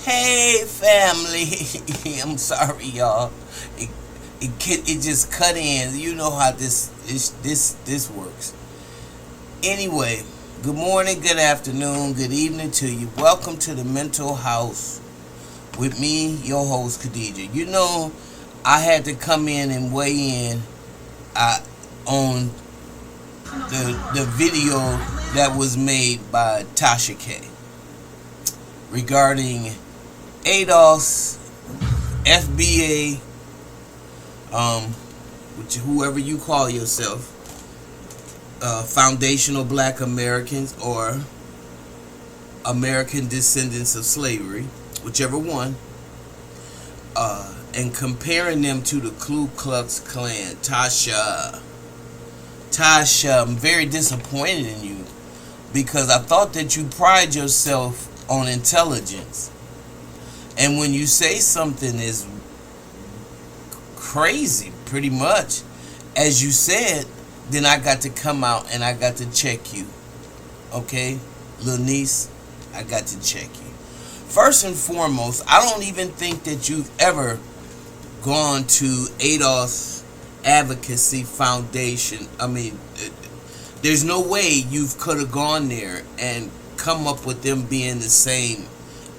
Hey family, I'm sorry y'all. It just cut in. You know how this works. Anyway, good morning, good afternoon, good evening to you. Welcome to the Mental House with me, your host Khadijah. You know, I had to come in and weigh in on the video that was made by Tasha regarding ADOS, FBA, which whoever you call yourself, foundational black Americans or American descendants of slavery, whichever one, and comparing them to the Ku Klux Klan. Tasha, I'm very disappointed in you because I thought that you pride yourself on intelligence. And when you say something is crazy, pretty much, as you said, then I got to come out and I got to check you. Okay? Little niece, I got to check you. First and foremost, I don't even think that you've ever gone to ADOS Advocacy Foundation. I mean, there's no way you could have gone there and come up with them being the same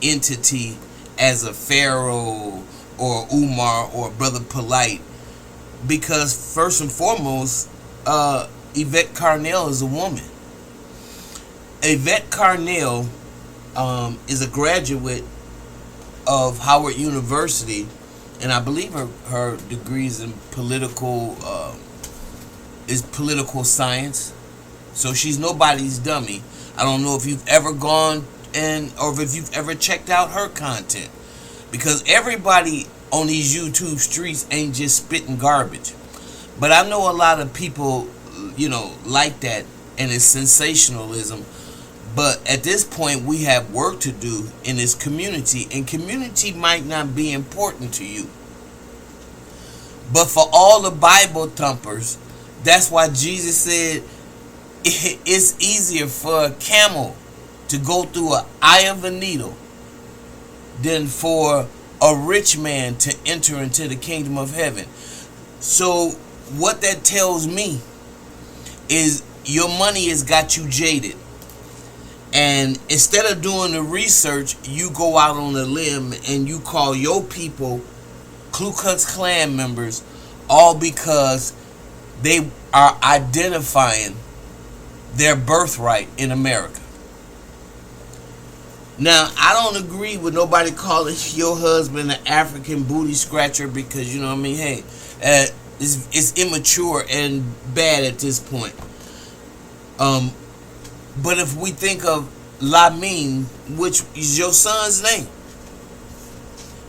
entity as a Pharaoh or Umar or Brother Polite, because first and foremost, Yvette Carnell is a woman. Yvette Carnell is a graduate of Howard University, and I believe her degrees in political science. So she's nobody's dummy. I don't know if you've ever gone or if you've ever checked out her content, because everybody on these YouTube streets ain't just spitting garbage. But I know a lot of people, like that, and it's sensationalism. But at this point, we have work to do in this community, and community might not be important to you. But for all the Bible thumpers, that's why Jesus said it's easier for a camel to go through an eye of a needle than for a rich man to enter into the kingdom of heaven. So what that tells me is your money has got you jaded. And instead of doing the research, you go out on a limb and you call your people Ku Klux Klan members, all because they are identifying their birthright in America. Now, I don't agree with nobody calling your husband an African booty scratcher, because, hey, it's immature and bad at this point. But if we think of Lamin, which is your son's name,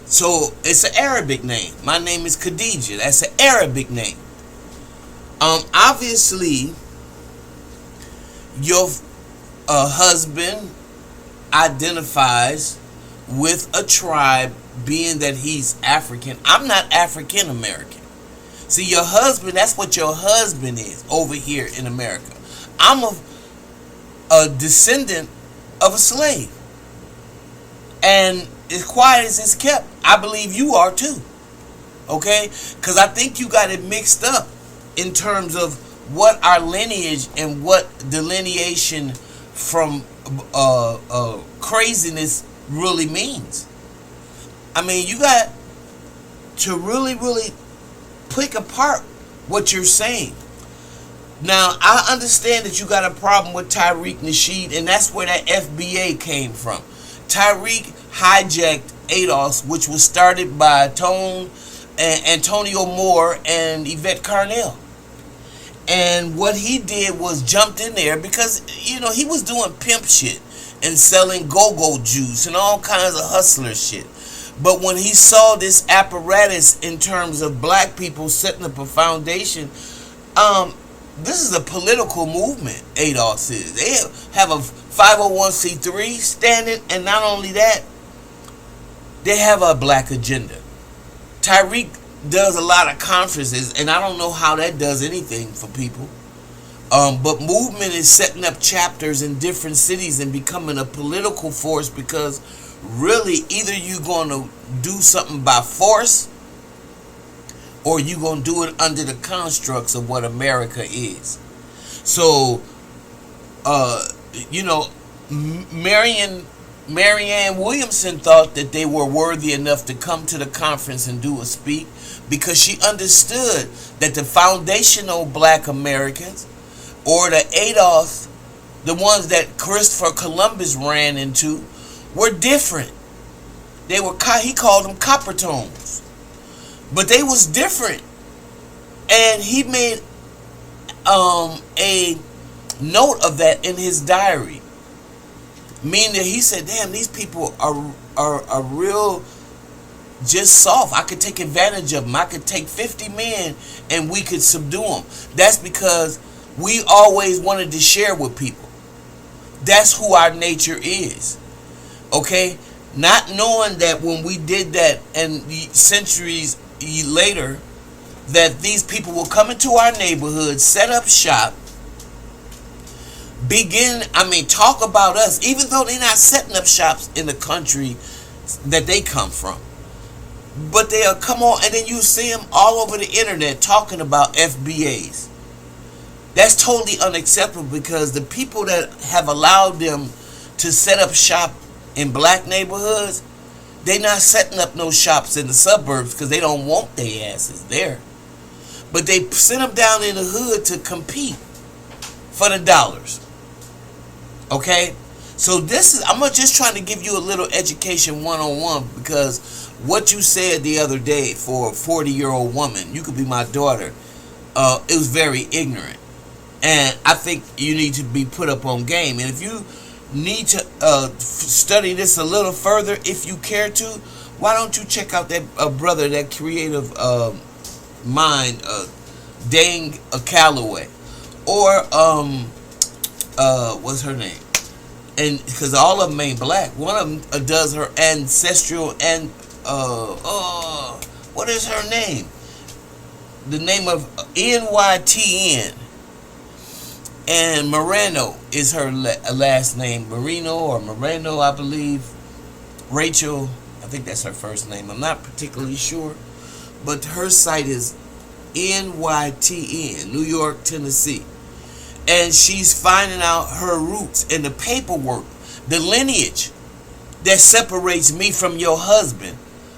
so it's an Arabic name. My name is Khadijah. That's an Arabic name. Obviously, your husband identifies with a tribe, being that he's African. I'm not African American. See, your husband, that's what your husband is over here in America. I'm a descendant of a slave. And as quiet as it's kept, I believe you are too. Okay? Because I think you got it mixed up in terms of what our lineage and what delineation from craziness really means. I mean, you got to really, really pick apart what you're saying. Now, I understand that you got a problem with Tariq Nasheed, and that's where that FBA came from. Tariq hijacked ADOS, which was started by Antonio Moore and Yvette Carnell. And what he did was jumped in there because, he was doing pimp shit and selling go-go juice and all kinds of hustler shit. But when he saw this apparatus in terms of black people setting up a foundation, this is a political movement, ADOS is. They have a 501c3 standing, and not only that, they have a black agenda. Tariq does a lot of conferences, and I don't know how that does anything for people. But movement is setting up chapters in different cities and becoming a political force, because really either you going to do something by force or you going to do it under the constructs of what America is. So, you know, Marianne Williamson thought that they were worthy enough to come to the conference and do a speak because she understood that the foundational black Americans, or the ADOS, the ones that Christopher Columbus ran into, were different. They were, he called them copper tones, but they was different. And he made a note of that in his diary, meaning that he said, damn, these people are real just soft. I could take advantage of them. I could take 50 men and we could subdue them. That's because we always wanted to share with people. That's who our nature is. Okay? Not knowing that when we did that and centuries later, that these people will come into our neighborhood, set up shop, talk about us, even though they're not setting up shops in the country that they come from. But they'll come on, and then you see them all over the internet talking about FBAs. That's totally unacceptable, because the people that have allowed them to set up shop in black neighborhoods, they not setting up no shops in the suburbs because they don't want their asses there. But they send them down in the hood to compete for the dollars. Okay? So I'm just trying to give you a little education 101, because what you said the other day for a 40-year-old woman, you could be my daughter, it was very ignorant. And I think you need to be put up on game. And if you need to study this a little further, if you care to, why don't you check out that brother, that creative mind, Dang Calloway, or what's her name? And because all of them ain't black. One of them does her ancestral and what is her name? The name of NYTN. And Moreno is her last name. Moreno, I believe. Rachel, I think that's her first name. I'm not particularly sure. But her site is NYTN, New York, Tennessee. And she's finding out her roots and the paperwork, the lineage that separates me from your husband,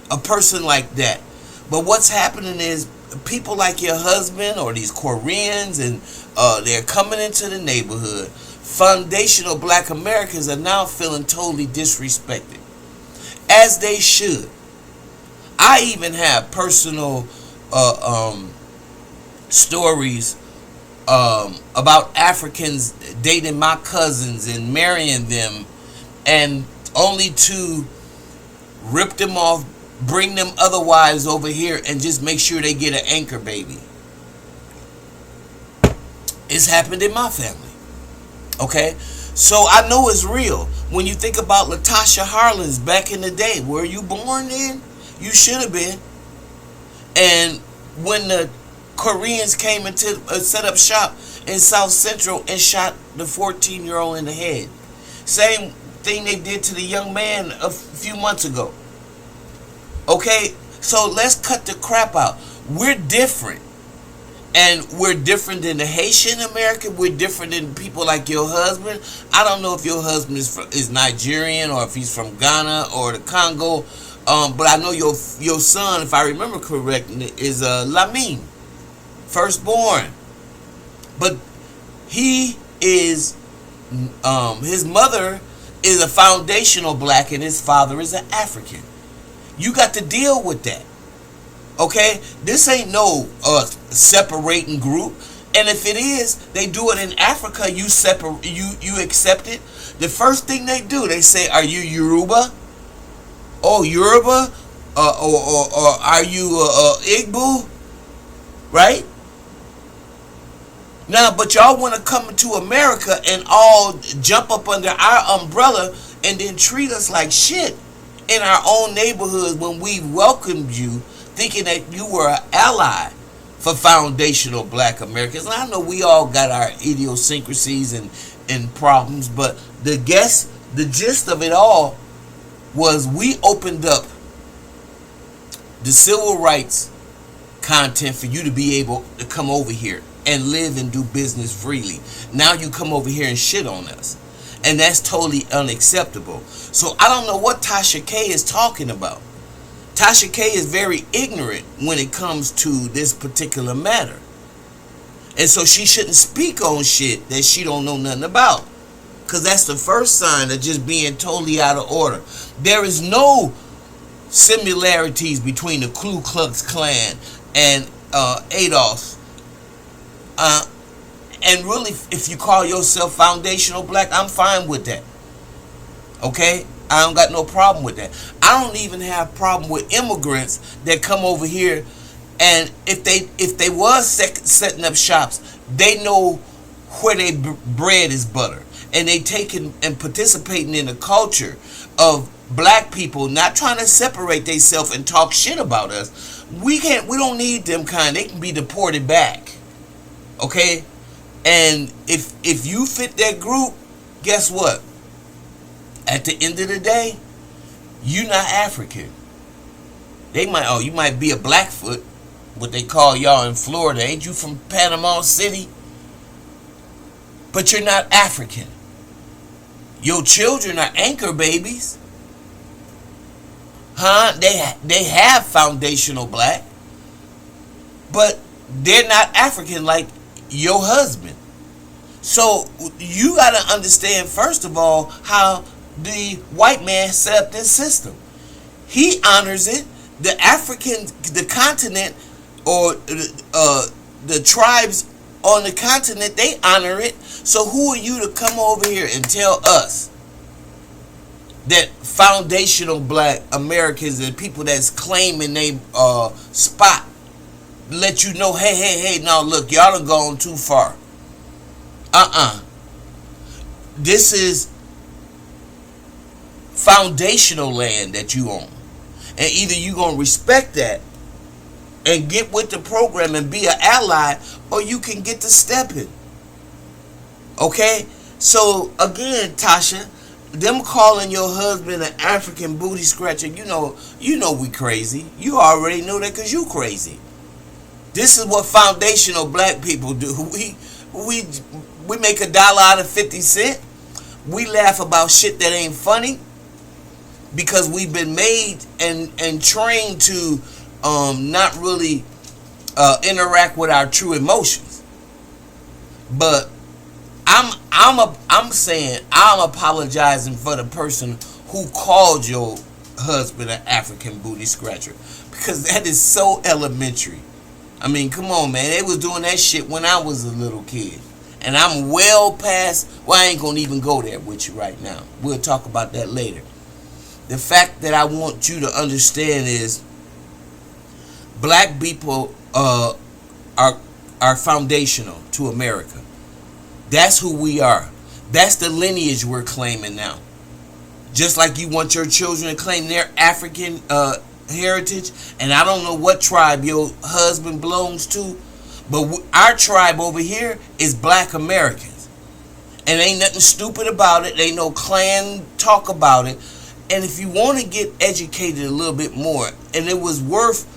a person like that. But what's happening is people like your husband or these Koreans, and they're coming into the neighborhood. Foundational black Americans are now feeling totally disrespected, as they should. I even have personal stories about Africans dating my cousins and marrying them, and only to rip them off, bring them other wives over here, and just make sure they get an anchor baby. It's happened in my family. Okay? So I know it's real. When you think about Tasha Harlins back in the day, were you born then? You should have been. And when the Koreans came into set up shop in South Central and shot the 14-year-old in the head. Same thing they did to the young man a few months ago. Okay, so let's cut the crap out. We're different. And we're different than the Haitian American. We're different than people like your husband. I don't know if your husband is Nigerian, or if he's from Ghana or the Congo. But I know your son, if I remember correctly, is Lamine, firstborn. But he is, his mother is a foundational black and his father is an African. You got to deal with that. Okay? This ain't no separating group. And if it is, they do it in Africa, you accept it. The first thing they do, they say, are you Yoruba? Oh, Yoruba? Or are you Igbo? Right? Now, but y'all want to come into America and all jump up under our umbrella and then treat us like shit in our own neighborhood when we welcomed you, thinking that you were an ally for foundational black Americans. And I know we all got our idiosyncrasies and problems, but the gist of it all was we opened up the civil rights content for you to be able to come over here and live and do business freely. Now you come over here and shit on us. And that's totally unacceptable. So I don't know what Tasha K is talking about. Tasha K is very ignorant when it comes to this particular matter. And so she shouldn't speak on shit that she don't know nothing about. Because that's the first sign of just being totally out of order. There is no similarities between the Ku Klux Klan and ADOS. And really, if you call yourself foundational black, I'm fine with that. Okay? I don't got no problem with that. I don't even have problem with immigrants that come over here, and if they was setting up shops, they know where their bread is buttered, and they taking and participating in the culture of black people, not trying to separate themselves and talk shit about us. We don't need them kind. They can be deported back. Okay? And if you fit that group, guess what? At the end of the day, you're not African. You might be a Blackfoot, what they call y'all in Florida. Ain't you from Panama City? But you're not African. Your children are anchor babies. Huh? They have foundational black, but they're not African like your husband. So you got to understand, first of all, how the white man set up this system. He honors it. The continent, or the tribes on the continent, they honor it. So who are you to come over here and tell us that foundational black Americans and people that's claiming they spot let you know, hey, now look, y'all done gone too far. This is foundational land that you own. And either you gonna respect that and get with the program and be an ally, or you can get to stepping. Okay? So again, Tasha, them calling your husband an African booty scratcher, you know we crazy. You already know that because you crazy. This is what foundational black people do. We make $1 out of 50 cents. We laugh about shit that ain't funny because we've been made and trained to not really interact with our true emotions. But I'm saying I'm apologizing for the person who called your husband an African booty scratcher, because that is so elementary. I mean, come on, man. They was doing that shit when I was a little kid. And I'm well past... Well, I ain't going to even go there with you right now. We'll talk about that later. The fact that I want you to understand is black people are foundational to America. That's who we are. That's the lineage we're claiming now. Just like you want your children to claim their African heritage, and I don't know what tribe your husband belongs to, but our tribe over here is black Americans, and ain't nothing stupid about it. Ain't no clan talk about it. And if you want to get educated a little bit more, and it was worth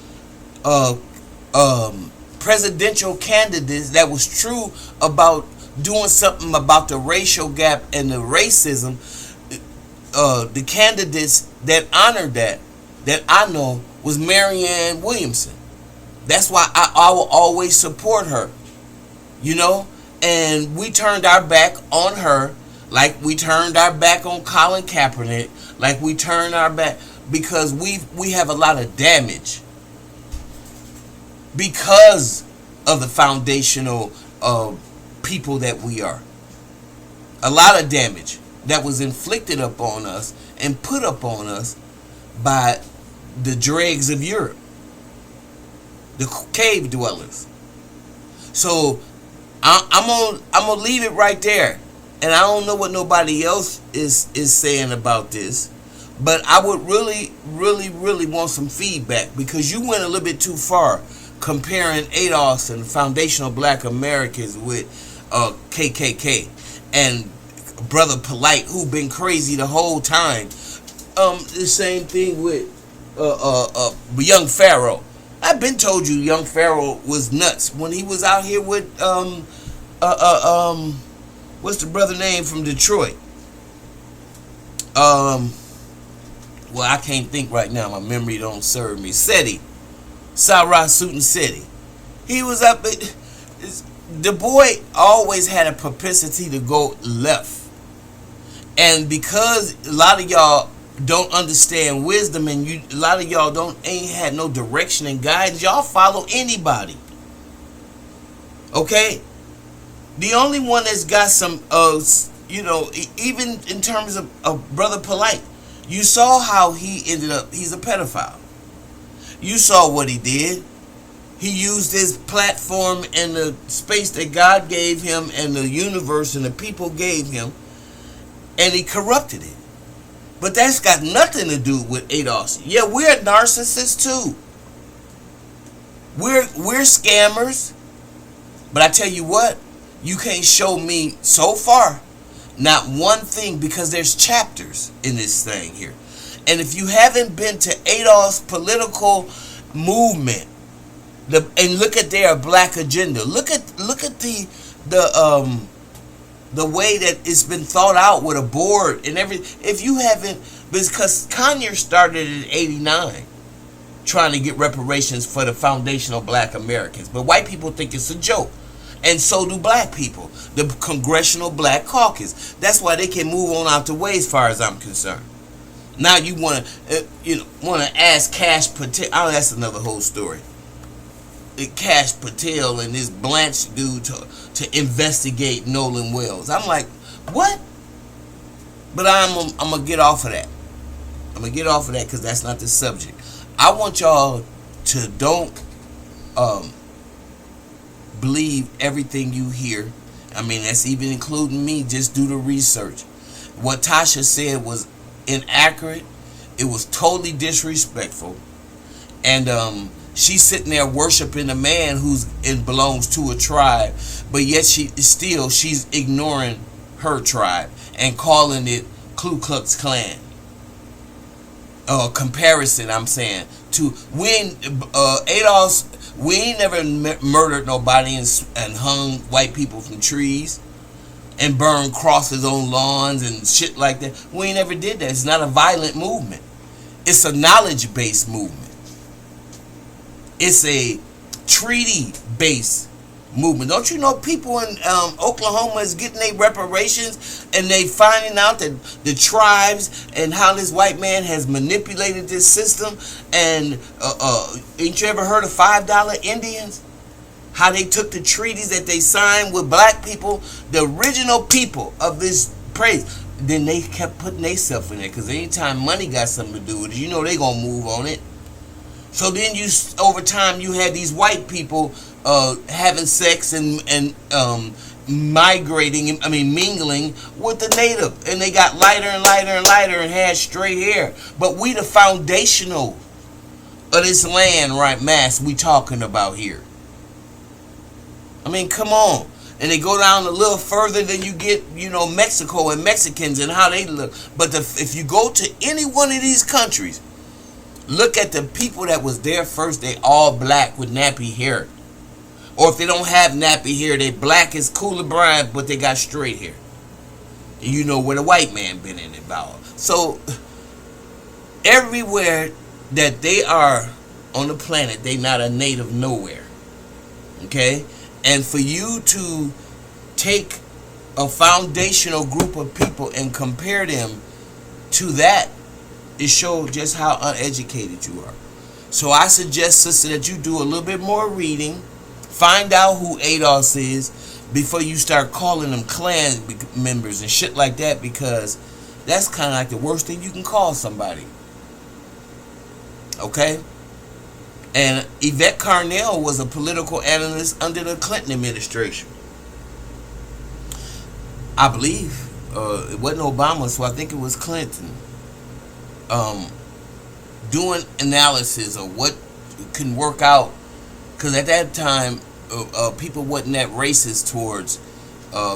presidential candidates that was true about doing something about the racial gap and the racism, the candidates that honored that I know was Marianne Williamson. That's why I will always support her, and we turned our back on her like we turned our back on Colin Kaepernick, like we turned our back, because we have a lot of damage because of the foundational people that we are. A lot of damage that was inflicted upon us and put upon us by the dregs of Europe, the cave dwellers. So I'm gonna leave it right there, and I don't know what nobody else is saying about this, but I would really want some feedback, because you went a little bit too far comparing ADOS and foundational black Americans with KKK and Brother Polite, who been crazy the whole time. the same thing with young Pharaoh. I've been told you young Pharaoh was nuts when he was out here with what's the brother name from Detroit? Well, I can't think right now. My memory don't serve me. Seti, Sarah Sutin Seti. He was up. The boy always had a propensity to go left, and because a lot of y'all don't understand wisdom, and a lot of y'all ain't had no direction and guidance, y'all follow anybody. Okay, the only one that's got some, even in terms of Brother Polite, you saw how he ended up. He's a pedophile. You saw what he did. He used his platform and the space that God gave him and the universe and the people gave him, and he corrupted it. But that's got nothing to do with ADOS. Yeah, we're narcissists too. We're scammers. But I tell you what, you can't show me so far not one thing, because there's chapters in this thing here. And if you haven't been to ADOS political movement, and look at their black agenda, look at the way that it's been thought out with a board and everything. If you haven't, because Kanye started in '89 trying to get reparations for the foundational black Americans, but white people think it's a joke, and so do black people. The Congressional Black Caucus. That's why they can move on out the way, as far as I'm concerned. Now you want to ask Cash Patel. Oh, that's another whole story. Cash Patel and this Blanche dude to investigate Nolan Wells. I'm like, what? But I'm gonna get off of that. I'm gonna get off of that because that's not the subject. I want y'all to don't believe everything you hear. I mean, that's even including me. Just do the research. What Tasha said was inaccurate. It was totally disrespectful, and she's sitting there worshiping a man belongs to a tribe, but yet she's ignoring her tribe and calling it Ku Klux Klan. Comparison, I'm saying, to when ADOS, we ain't never murdered nobody and hung white people from trees and burned crosses on lawns and shit like that. We ain't never did that. It's not a violent movement. It's a knowledge-based movement. It's a treaty-based movement. Don't you know people in Oklahoma is getting their reparations, and they finding out that the tribes and how this white man has manipulated this system? And ain't you ever heard of $5 Indians? How they took the treaties that they signed with black people, the original people of this place. Then they kept putting themselves in there, because anytime money got something to do with it, you know they gonna move on it. So then over time, you had these white people having sex and mingling with the native, and they got lighter and lighter and lighter and had straight hair. But we the foundational of this land, right, mass, we talking about here. I mean, come on. And they go down a little further than you get, Mexico and Mexicans and how they look. But if you go to any one of these countries, look at the people that was there first. They all black with nappy hair. Or if they don't have nappy hair, they black as Cooler Bryant, but they got straight hair. And you know where the white man been in it about. So everywhere that they are on the planet, they not a native nowhere. Okay? And for you to take a foundational group of people and compare them to that, it shows just how uneducated you are. So I suggest, sister, that you do a little bit more reading. Find out who ADOS is before you start calling them Klan members and shit like that, because that's kind of like the worst thing you can call somebody. Okay? And Yvette Carnell was a political analyst under the Clinton administration. I believe it wasn't Obama, so I think it was Clinton. Doing analysis of what can work out, because at that time people wasn't that racist towards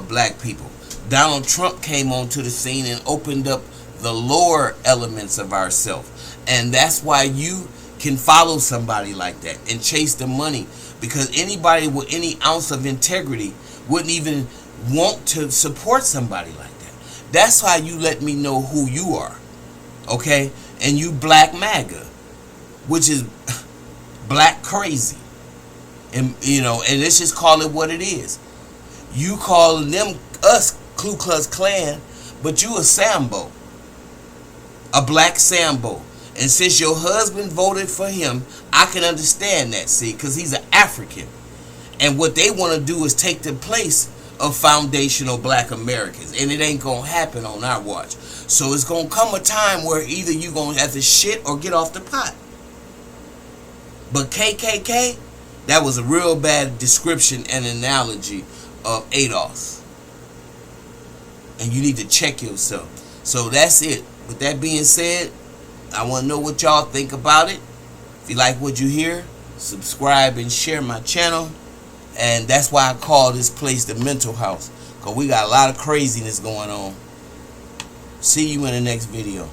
black people. Donald Trump came onto the scene and opened up the lower elements of ourself. And that's why you can follow somebody like that and chase the money, because anybody with any ounce of integrity wouldn't even want to support somebody like that. That's how you let me know who you are, okay? And you black MAGA, which is black crazy. And you know, and let's just call it what it is. You calling them us Ku Klux Klan, but you a Sambo, a black Sambo. And since your husband voted for him, I can understand that, see, because he's an African. And what they want to do is take the place of foundational black Americans. And it ain't going to happen on our watch. So it's going to come a time where either you're going to have to shit or get off the pot. But KKK, that was a real bad description and analogy of ADOS. And you need to check yourself. So that's it. With that being said, I want to know what y'all think about it. If you like what you hear, subscribe and share my channel. And that's why I call this place the Mental House, because we got a lot of craziness going on. See you in the next video.